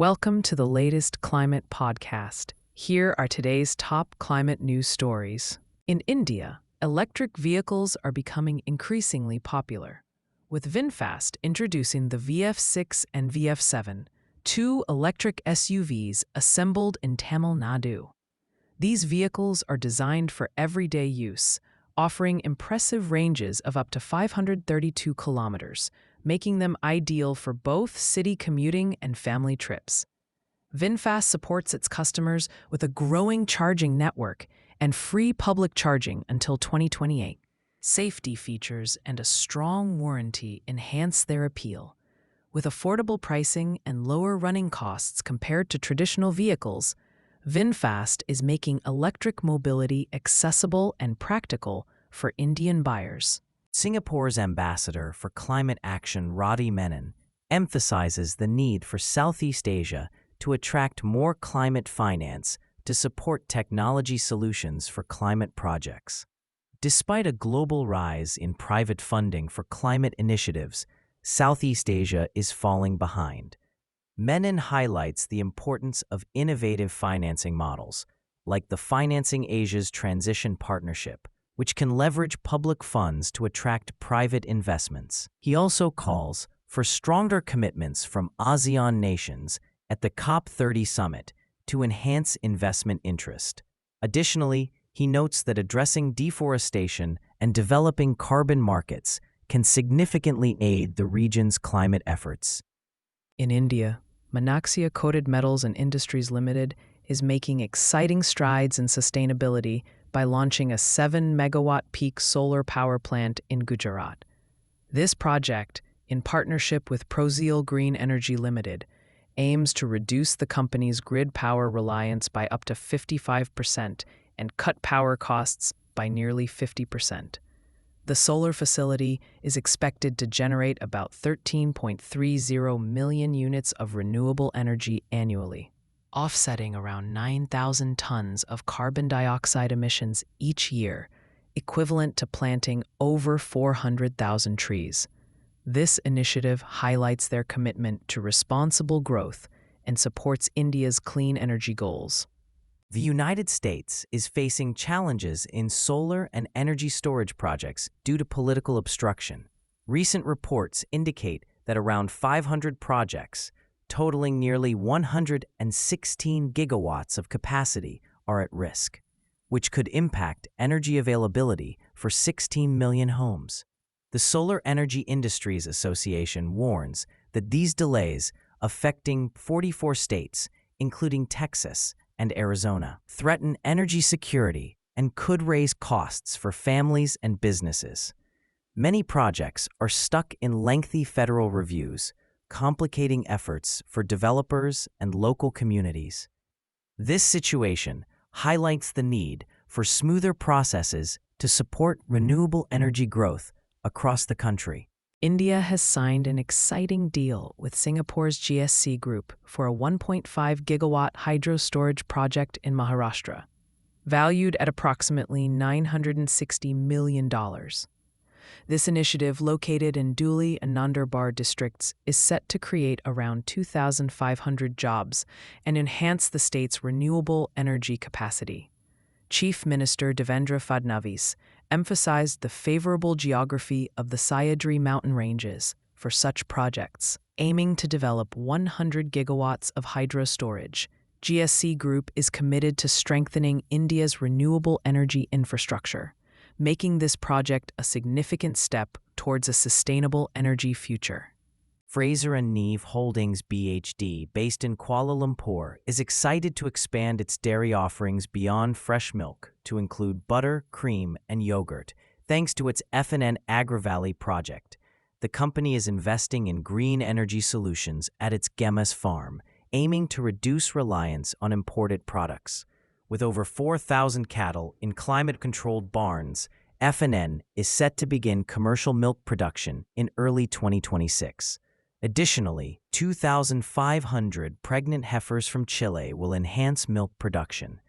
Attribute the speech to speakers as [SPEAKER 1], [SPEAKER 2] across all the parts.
[SPEAKER 1] Welcome to the latest climate podcast. Here are today's top climate news stories. In India, electric vehicles are becoming increasingly popular, with VinFast introducing the VF6 and VF7, two electric SUVs assembled in Tamil Nadu. These vehicles are designed for everyday use, offering impressive ranges of up to 532 kilometers, making them ideal for both city commuting and family trips. VinFast supports its customers with a growing charging network and free public charging until 2028. Safety features and a strong warranty enhance their appeal. With affordable pricing and lower running costs compared to traditional vehicles, VinFast is making electric mobility accessible and practical for Indian buyers.
[SPEAKER 2] Singapore's ambassador for climate action, Ravi Menon, emphasizes the need for Southeast Asia to attract more climate finance to support technology solutions for climate projects. Despite a global rise in private funding for climate initiatives, Southeast Asia is falling behind. Menon highlights the importance of innovative financing models, like the Financing Asia's Transition Partnership, which can leverage public funds to attract private investments. He also calls for stronger commitments from ASEAN nations at the COP30 summit to enhance investment interest. Additionally, he notes that addressing deforestation and developing carbon markets can significantly aid the region's climate efforts.
[SPEAKER 1] In India, Manaksia Coated Metals and Industries Limited is making exciting strides in sustainability by launching a 7-megawatt peak solar power plant in Gujarat. This project, in partnership with Prozeal Green Energy Limited, aims to reduce the company's grid power reliance by up to 55% and cut power costs by nearly 50%. The solar facility is expected to generate about 13.30 million units of renewable energy annually, offsetting around 9,000 tons of carbon dioxide emissions each year, equivalent to planting over 400,000 trees. This initiative highlights their commitment to responsible growth and supports India's clean energy goals.
[SPEAKER 2] The United States is facing challenges in solar and energy storage projects due to political obstruction. Recent reports indicate that around 500 projects, totaling nearly 116 gigawatts of capacity, are at risk, which could impact energy availability for 16 million homes. The Solar Energy Industries Association warns that these delays, affecting 44 states, including Texas and Arizona, threaten energy security and could raise costs for families and businesses. Many projects are stuck in lengthy federal reviews, complicating efforts for developers and local communities. This situation highlights the need for smoother processes to support renewable energy growth across the country.
[SPEAKER 1] India has signed an exciting deal with Singapore's GSC Group for a 1.5 gigawatt hydro storage project in Maharashtra, valued at approximately $960 million. This initiative, located in Dhuli and Nandurbar districts, is set to create around 2,500 jobs and enhance the state's renewable energy capacity. Chief Minister Devendra Fadnavis emphasized the favorable geography of the Sahyadri mountain ranges for such projects, aiming to develop 100 gigawatts of hydro storage. GSC Group is committed to strengthening India's renewable energy infrastructure, making this project a significant step towards a sustainable energy future.
[SPEAKER 2] Fraser and Neave Holdings BHD, based in Kuala Lumpur, is excited to expand its dairy offerings beyond fresh milk to include butter, cream, and yogurt, thanks to its F&N AgriValley project. The company is investing in green energy solutions at its Gemas farm, aiming to reduce reliance on imported products. With over 4,000 cattle in climate-controlled barns, F&N is set to begin commercial milk production in early 2026. Additionally, 2,500 pregnant heifers from Chile will enhance milk production.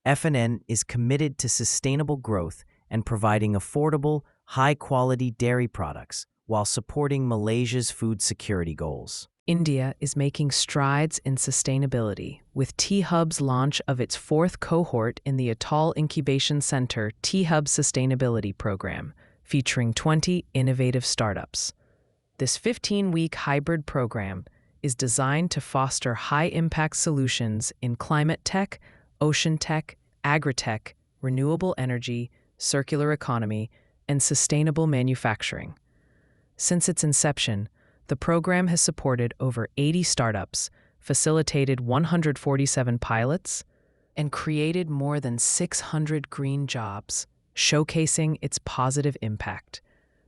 [SPEAKER 2] F&N is committed to sustainable growth and providing affordable, high-quality dairy products while supporting Malaysia's food security goals.
[SPEAKER 1] India is making strides in sustainability with T-Hub's launch of its fourth cohort in the Atal Incubation Center T-Hub Sustainability Program, featuring 20 innovative startups. This 15-week hybrid program is designed to foster high-impact solutions in climate tech, ocean tech, agri-tech, renewable energy, circular economy, and sustainable manufacturing. Since its inception, the program has supported over 80 startups, facilitated 147 pilots, and created more than 600 green jobs, showcasing its positive impact.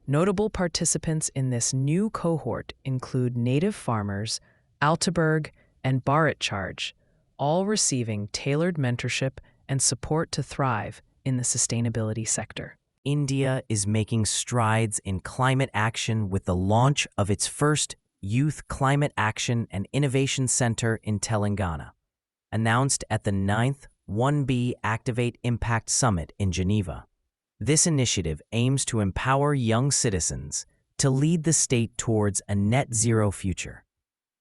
[SPEAKER 1] Notable participants in this new cohort include native farmers, Altaberg, and Bharat Charge, all receiving tailored mentorship and support to thrive in the sustainability sector.
[SPEAKER 2] India is making strides in climate action with the launch of its first Youth Climate Action and Innovation Center in Telangana, announced at the 9th 1B Activate Impact Summit in Geneva. This initiative aims to empower young citizens to lead the state towards a net-zero future.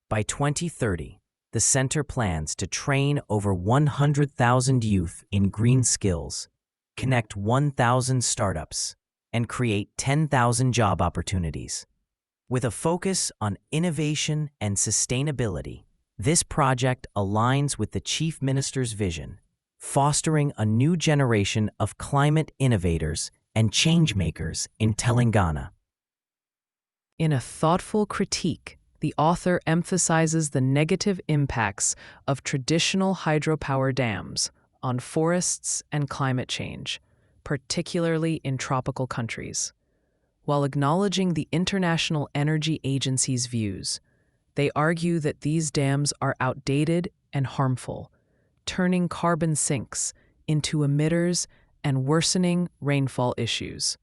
[SPEAKER 2] By 2030, the center plans to train over 100,000 youth in green skills, connect 1,000 startups, and create 10,000 job opportunities. With a focus on innovation and sustainability, this project aligns with the Chief Minister's vision, fostering a new generation of climate innovators and changemakers in Telangana.
[SPEAKER 1] In a thoughtful critique, the author emphasizes the negative impacts of traditional hydropower dams on forests and climate change, particularly in tropical countries. While acknowledging the International Energy Agency's views, they argue that these dams are outdated and harmful, turning carbon sinks into emitters and worsening rainfall issues.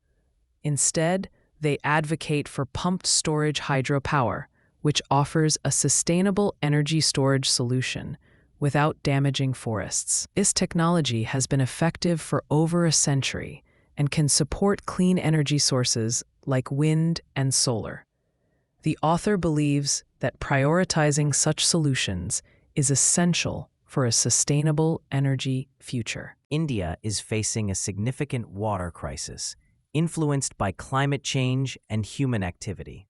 [SPEAKER 1] Instead, they advocate for pumped storage hydropower, which offers a sustainable energy storage solution without damaging forests. This technology has been effective for over a century and can support clean energy sources like wind and solar. The author believes that prioritizing such solutions is essential for a sustainable energy future.
[SPEAKER 2] India is facing a significant water crisis, influenced by climate change and human activity.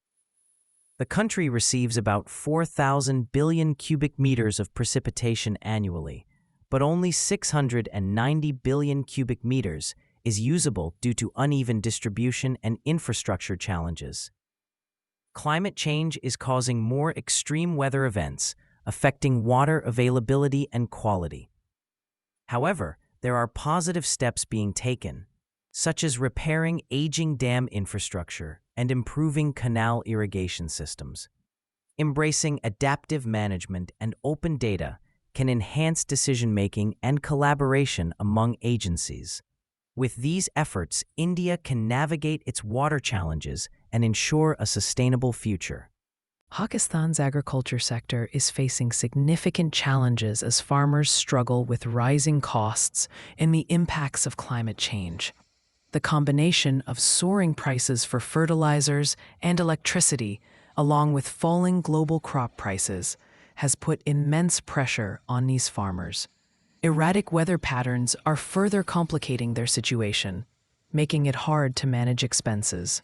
[SPEAKER 2] The country receives about 4,000 billion cubic meters of precipitation annually, but only 690 billion cubic meters is usable due to uneven distribution and infrastructure challenges. Climate change is causing more extreme weather events, affecting water availability and quality. However, there are positive steps being taken, such as repairing aging dam infrastructure and improving canal irrigation systems. Embracing adaptive management and open data can enhance decision-making and collaboration among agencies. With these efforts, India can navigate its water challenges and ensure a sustainable future.
[SPEAKER 1] Pakistan's agriculture sector is facing significant challenges as farmers struggle with rising costs and the impacts of climate change. The combination of soaring prices for fertilizers and electricity, along with falling global crop prices, has put immense pressure on these farmers. Erratic weather patterns are further complicating their situation, making it hard to manage expenses.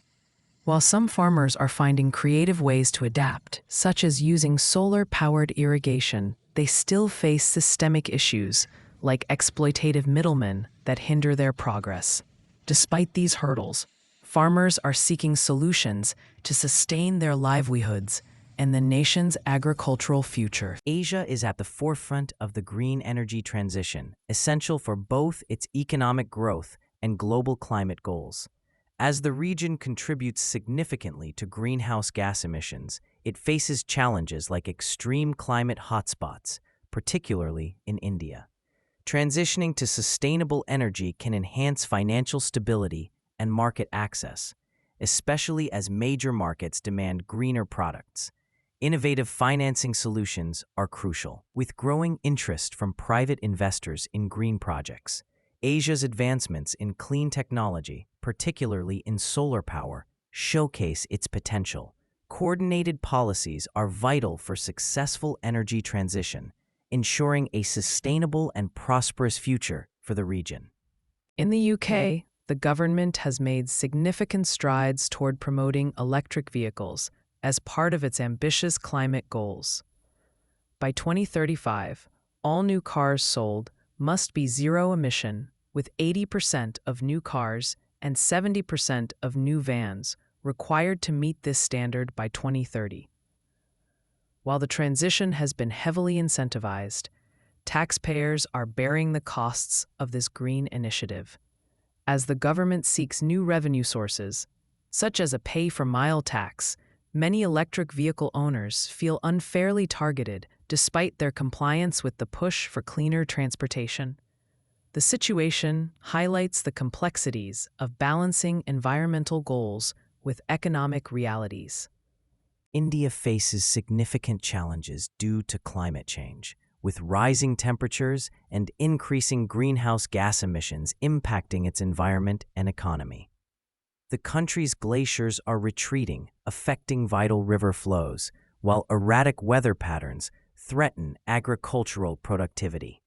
[SPEAKER 1] While some farmers are finding creative ways to adapt, such as using solar-powered irrigation, they still face systemic issues, like exploitative middlemen, that hinder their progress. Despite these hurdles, farmers are seeking solutions to sustain their livelihoods and the nation's agricultural future.
[SPEAKER 2] Asia is at the forefront of the green energy transition, essential for both its economic growth and global climate goals. As the region contributes significantly to greenhouse gas emissions, it faces challenges like extreme climate hotspots, particularly in India. Transitioning to sustainable energy can enhance financial stability and market access, especially as major markets demand greener products. Innovative financing solutions are crucial. With growing interest from private investors in green projects, Asia's advancements in clean technology, particularly in solar power, showcase its potential. Coordinated policies are vital for successful energy transition, ensuring a sustainable and prosperous future for the region.
[SPEAKER 1] In the UK, the government has made significant strides toward promoting electric vehicles as part of its ambitious climate goals. By 2035, all new cars sold must be zero-emission, with 80% of new cars and 70% of new vans required to meet this standard by 2030. While the transition has been heavily incentivized, taxpayers are bearing the costs of this green initiative. As the government seeks new revenue sources, such as a pay-for-mile tax, many electric vehicle owners feel unfairly targeted despite their compliance with the push for cleaner transportation. The situation highlights the complexities of balancing environmental goals with economic realities.
[SPEAKER 2] India faces significant challenges due to climate change, with rising temperatures and increasing greenhouse gas emissions impacting its environment and economy. The country's glaciers are retreating, affecting vital river flows, while erratic weather patterns threaten agricultural productivity.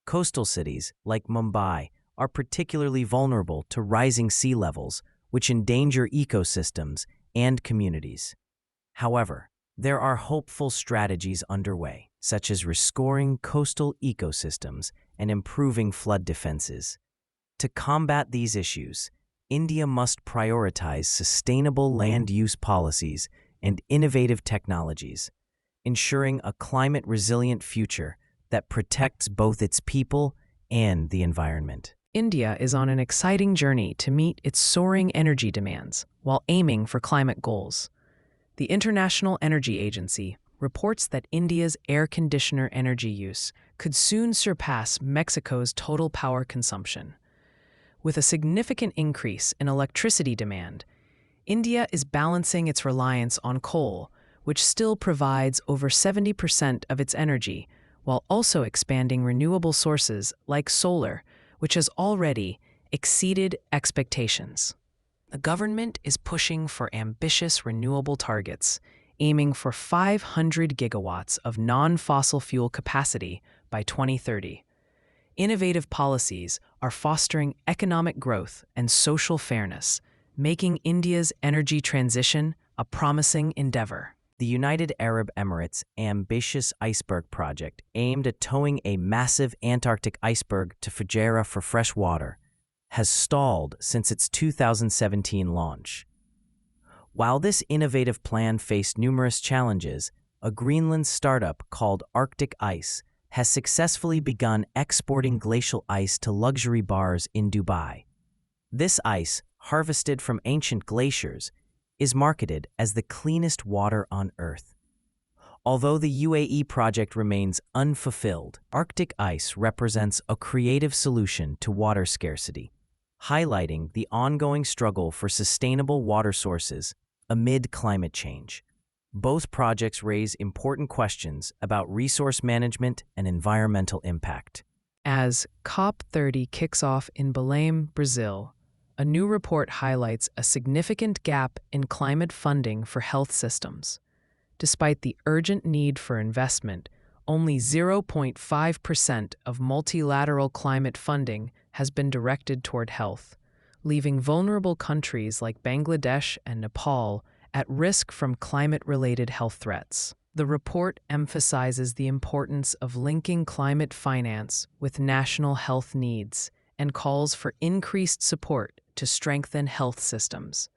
[SPEAKER 2] Coastal cities, like Mumbai, are particularly vulnerable to rising sea levels, which endanger ecosystems and communities. However, there are hopeful strategies underway, such as restoring coastal ecosystems and improving flood defenses. To combat these issues, India must prioritize sustainable land use policies and innovative technologies, ensuring a climate-resilient future that protects both its people and the environment.
[SPEAKER 1] India is on an exciting journey to meet its soaring energy demands while aiming for climate goals. The International Energy Agency reports that India's air conditioner energy use could soon surpass Mexico's total power consumption. With a significant increase in electricity demand, India is balancing its reliance on coal, which still provides over 70% of its energy, while also expanding renewable sources like solar, which has already exceeded expectations. The government is pushing for ambitious renewable targets, aiming for 500 gigawatts of non-fossil fuel capacity by 2030. Innovative policies are fostering economic growth and social fairness, making India's energy transition a promising endeavor.
[SPEAKER 2] The United Arab Emirates' ambitious iceberg project aimed at towing a massive Antarctic iceberg to Fujairah for fresh water has stalled since its 2017 launch. While this innovative plan faced numerous challenges, a Greenland startup called Arctic Ice has successfully begun exporting glacial ice to luxury bars in Dubai. This ice, harvested from ancient glaciers, is marketed as the cleanest water on Earth. Although the UAE project remains unfulfilled, Arctic Ice represents a creative solution to water scarcity, highlighting the ongoing struggle for sustainable water sources amid climate change. Both projects raise important questions about resource management and environmental impact.
[SPEAKER 1] As COP30 kicks off in Belém, Brazil, a new report highlights a significant gap in climate funding for health systems. Despite the urgent need for investment, only 0.5% of multilateral climate funding has been directed toward health, leaving vulnerable countries like Bangladesh and Nepal at risk from climate-related health threats. The report emphasizes the importance of linking climate finance with national health needs and calls for increased support to strengthen health systems.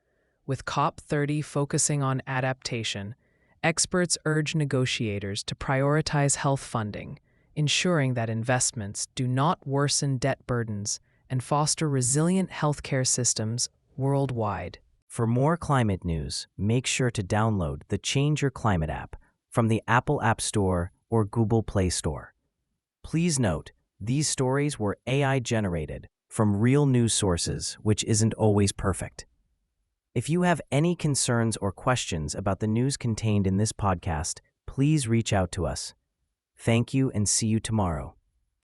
[SPEAKER 1] With COP30 focusing on adaptation, experts urge negotiators to prioritize health funding, ensuring that investments do not worsen debt burdens and foster resilient healthcare systems worldwide.
[SPEAKER 2] For more climate news, make sure to download the Change Your Climate app from the Apple App Store or Google Play Store. Please note, these stories were AI-generated from real news sources, which isn't always perfect. If you have any concerns or questions about the news contained in this podcast, please reach out to us. Thank you and see you tomorrow.